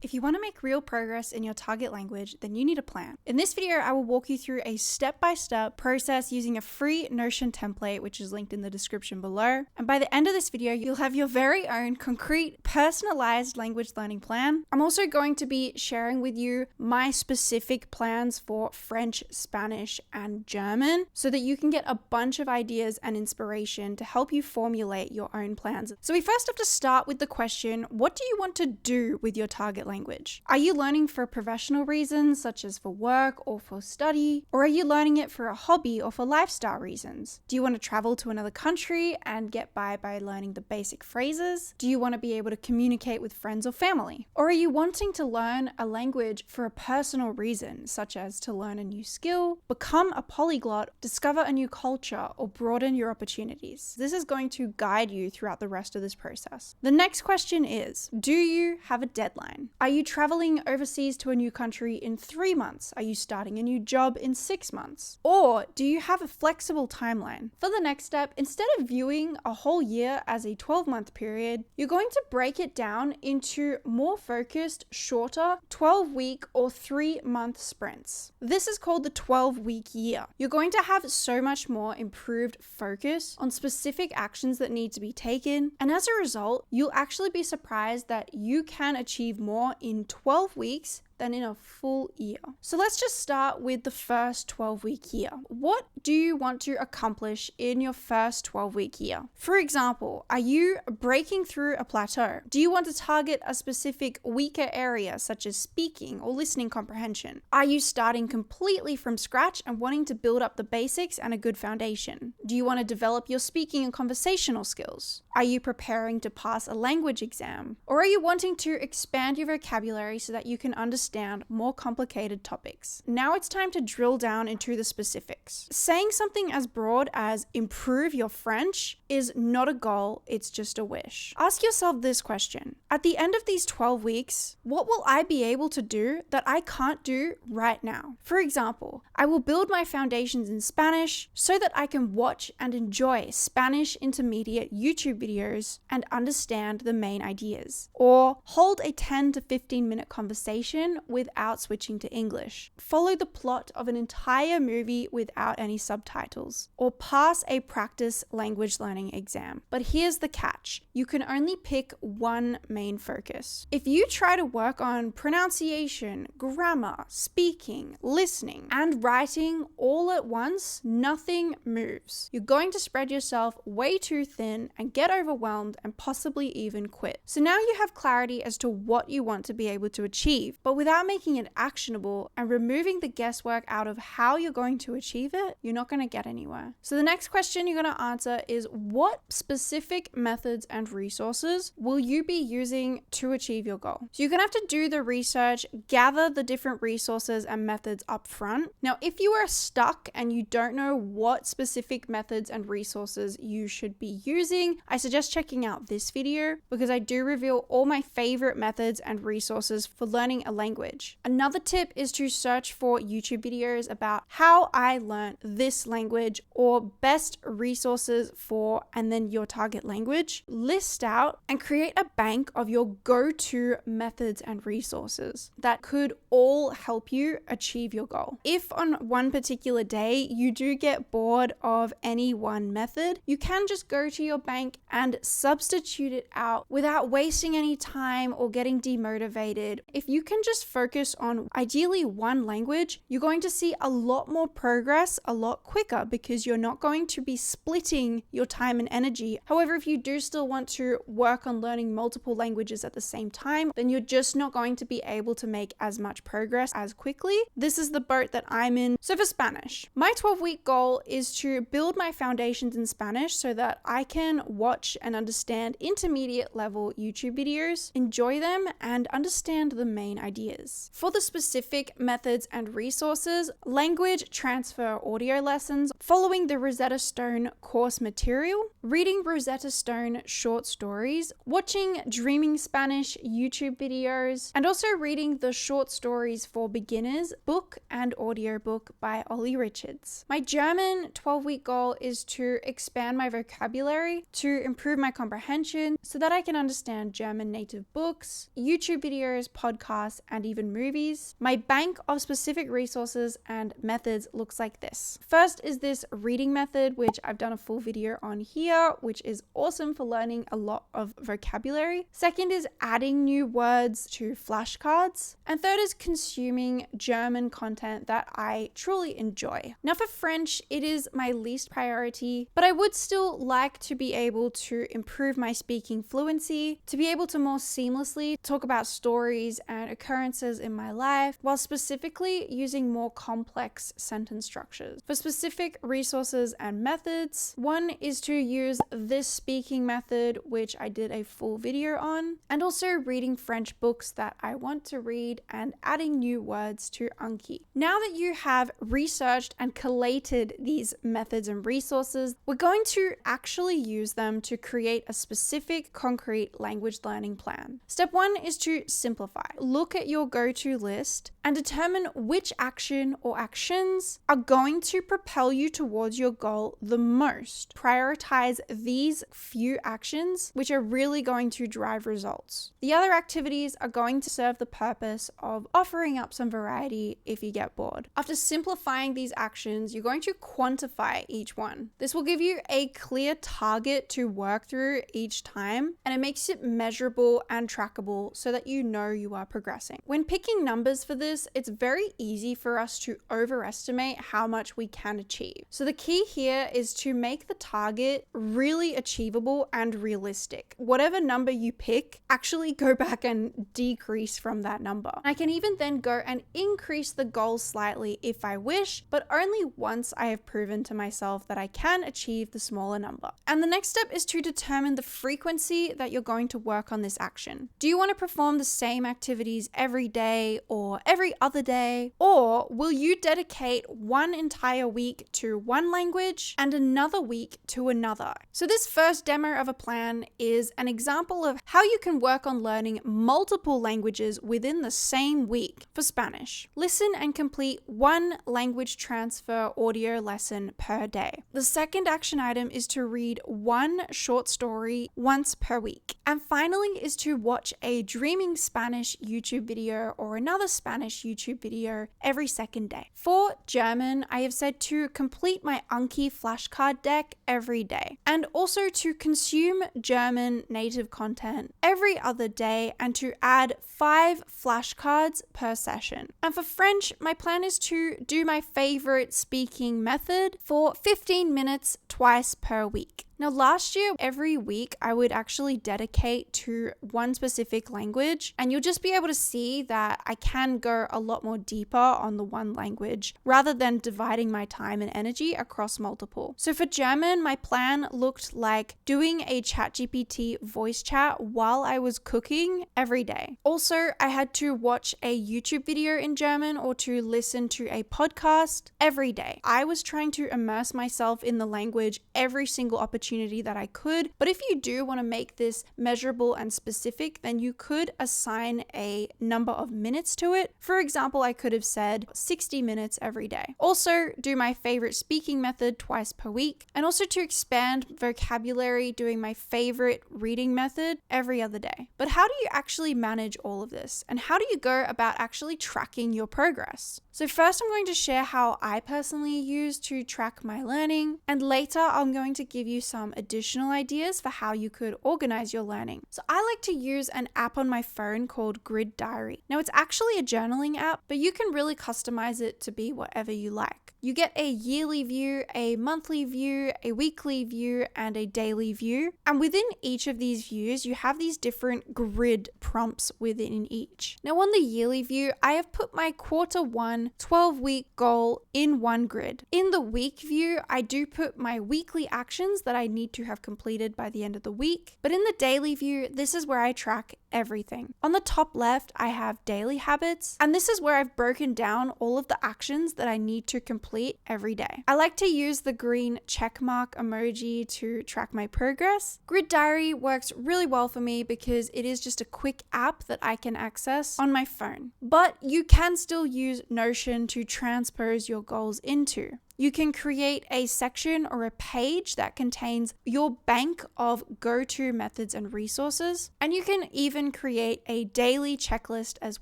If you want to make real progress in your target language, then you need a plan. In this video, I will walk you through a step-by-step process using a free Notion template, which is linked in the description below. And by the end of this video, you'll have your very own concrete, personalized language learning plan. I'm also going to be sharing with you my specific plans for French, Spanish, and German so that you can get a bunch of ideas and inspiration to help you formulate your own plans. So we first have to start with the question, what do you want to do with your target language? Are you learning for professional reasons, such as for work or for study? Or are you learning it for a hobby or for lifestyle reasons? Do you want to travel to another country and get by learning the basic phrases? Do you want to be able to communicate with friends or family? Or are you wanting to learn a language for a personal reason, such as to learn a new skill, become a polyglot, discover a new culture, or broaden your opportunities? This is going to guide you throughout the rest of this process. The next question is, do you have a deadline? Are you traveling overseas to a new country in 3 months? Are you starting a new job in 6 months? Or do you have a flexible timeline? For the next step, instead of viewing a whole year as a 12-month period, you're going to break it down into more focused, shorter 12-week or 3-month sprints. This is called the 12-week year. You're going to have so much more improved focus on specific actions that need to be taken, and as a result, you'll actually be surprised that you can achieve more in 12 weeks than in a full year. So let's just start with the first 12-week year. What do you want to accomplish in your first 12-week year? For example, are you breaking through a plateau? Do you want to target a specific weaker area such as speaking or listening comprehension? Are you starting completely from scratch and wanting to build up the basics and a good foundation? Do you want to develop your speaking and conversational skills? Are you preparing to pass a language exam? Or are you wanting to expand your vocabulary so that you can understand more complicated topics? Now it's time to drill down into the specifics. Saying something as broad as improve your French is not a goal, it's just a wish. Ask yourself this question. At the end of these 12 weeks, what will I be able to do that I can't do right now? For example, I will build my foundations in Spanish so that I can watch and enjoy Spanish intermediate YouTube videos and understand the main ideas. Or hold a 10 to 15 minute conversation without switching to English. Follow the plot of an entire movie without any subtitles. Or pass a practice language learning exam. But here's the catch. You can only pick one main focus. If you try to work on pronunciation, grammar, speaking, listening, and writing all at once, nothing moves. You're going to spread yourself way too thin and get overwhelmed and possibly even quit. So now you have clarity as to what you want to be able to achieve, but without making it actionable and removing the guesswork out of how you're going to achieve it, you're not going to get anywhere. So the next question you're going to answer is, what specific methods and resources will you be using to achieve your goal? So you're going to have to do the research, gather the different resources and methods up front. Now, if you are stuck and you don't know what specific methods and resources you should be using, I suggest checking out this video because I do reveal all my favorite methods and resources for learning a language. Another tip is to search for YouTube videos about how I learned this language or best resources for and then your target language. List out and create a bank of your go-to methods and resources that could all help you achieve your goal. If on one particular day you do get bored of any one method, you can just go to your bank and substitute it out without wasting any time or getting demotivated. If you can just focus on ideally one language, you're going to see a lot more progress a lot quicker because you're not going to be splitting your time and energy. However, if you do still want to work on learning multiple languages at the same time, then you're just not going to be able to make as much progress as quickly. This is the boat that I'm in. So for Spanish, my 12-week goal is to build my foundations in Spanish so that I can watch and understand intermediate level YouTube videos, enjoy them, and understand the main ideas. ideas. For the specific methods and resources, language transfer audio lessons, following the Rosetta Stone course material, reading Rosetta Stone short stories, watching Dreaming Spanish YouTube videos, and also reading the Short Stories for Beginners book and audiobook by Ollie Richards. My German 12-week goal is to expand my vocabulary, to improve my comprehension so that I can understand German native books, YouTube videos, podcasts, and even movies. My bank of specific resources and methods looks like this. First is this reading method, which I've done a full video on here, which is awesome for learning a lot of vocabulary. Second is adding new words to flashcards. And third is consuming German content that I truly enjoy. Now for French, it is my least priority, but I would still like to be able to improve my speaking fluency, to be able to more seamlessly talk about stories and occurrences in my life, while specifically using more complex sentence structures. For specific resources and methods, one is to use this speaking method, which I did a full video on, and also reading French books that I want to read and adding new words to Anki. Now that you have researched and collated these methods and resources, we're going to actually use them to create a specific, concrete language learning plan. Step one is to simplify. Look at your go-to list and determine which action or actions are going to propel you towards your goal the most. Prioritize these few actions which are really going to drive results. The other activities are going to serve the purpose of offering up some variety if you get bored. After simplifying these actions, you're going to quantify each one. This will give you a clear target to work through each time, and it makes it measurable and trackable so that you know you are progressing. When picking numbers for this, it's very easy for us to overestimate how much we can achieve. So the key here is to make the target really achievable and realistic. Whatever number you pick, actually go back and decrease from that number. I can even then go and increase the goal slightly if I wish, but only once I have proven to myself that I can achieve the smaller number. And the next step is to determine the frequency that you're going to work on this action. Do you want to perform the same activities every day or every other day? Or will you dedicate one entire week to one language and another week to another? So this first demo of a plan is an example of how you can work on learning multiple languages within the same week. For Spanish, listen and complete one language transfer audio lesson per day. The second action item is to read one short story once per week. And finally is to watch a Dreaming Spanish YouTube video or another Spanish YouTube video every second day. For German, I have said to complete my Anki flashcard deck every day, and also to consume German native content every other day and to add 5 flashcards per session. And for French, my plan is to do my favorite speaking method for 15 minutes twice per week. Now, last year, every week I would actually dedicate to one specific language, and you'll just be able to see that I can go a lot more deeper on the one language rather than dividing my time and energy across multiple. So for German, my plan looked like doing a ChatGPT voice chat while I was cooking every day. Also, I had to watch a YouTube video in German or to listen to a podcast every day. I was trying to immerse myself in the language every single opportunity that I could. But if you do want to make this measurable and specific, then you could assign a number of minutes to it. For example, I could have said 60 minutes every day. Also, do my favorite speaking method twice per week, and also to expand vocabulary, doing my favorite reading method every other day. But how do you actually manage all of this? And how do you go about actually tracking your progress? So first, I'm going to share how I personally use to track my learning, and later I'm going to give you some additional ideas for how you could organize your learning. So I like to use an app on my phone called Grid Diary. Now, it's actually a journaling app, but you can really customize it to be whatever you like. You get a yearly view, a monthly view, a weekly view, and a daily view. And within each of these views, you have these different grid prompts within each. Now, on the yearly view, I have put my quarter 1 12-week goal in one grid. In the week view, I do put my weekly actions that I I need to have completed by the end of the week. But in the daily view, this is where I track everything. On the top left, I have daily habits, and this is where I've broken down all of the actions that I need to complete every day. I like to use the green check mark emoji to track my progress. Grid Diary works really well for me because it is just a quick app that I can access on my phone. But you can still use Notion to transpose your goals into. You can create a section or a page that contains your bank of go-to methods and resources. And you can even create a daily checklist as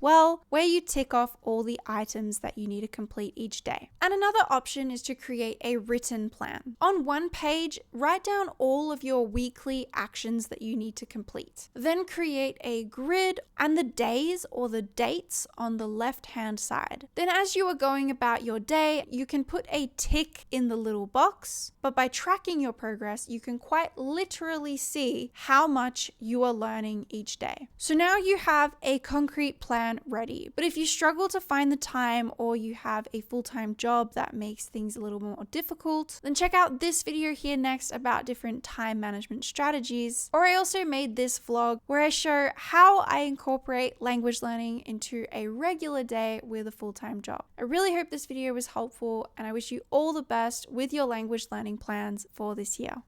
well, where you tick off all the items that you need to complete each day. And another option is to create a written plan. On one page, write down all of your weekly actions that you need to complete. Then create a grid and the days or the dates on the left-hand side. Then as you are going about your day, you can put a tick in the little box, but by tracking your progress, you can quite literally see how much you are learning each day. So now you have a concrete plan ready, but if you struggle to find the time or you have a full-time job that makes things a little more difficult, then check out this video here next about different time management strategies. Or I also made this vlog where I show how I incorporate language learning into a regular day with a full-time job. I really hope this video was helpful, and I wish you all the best with your language learning plans for this year.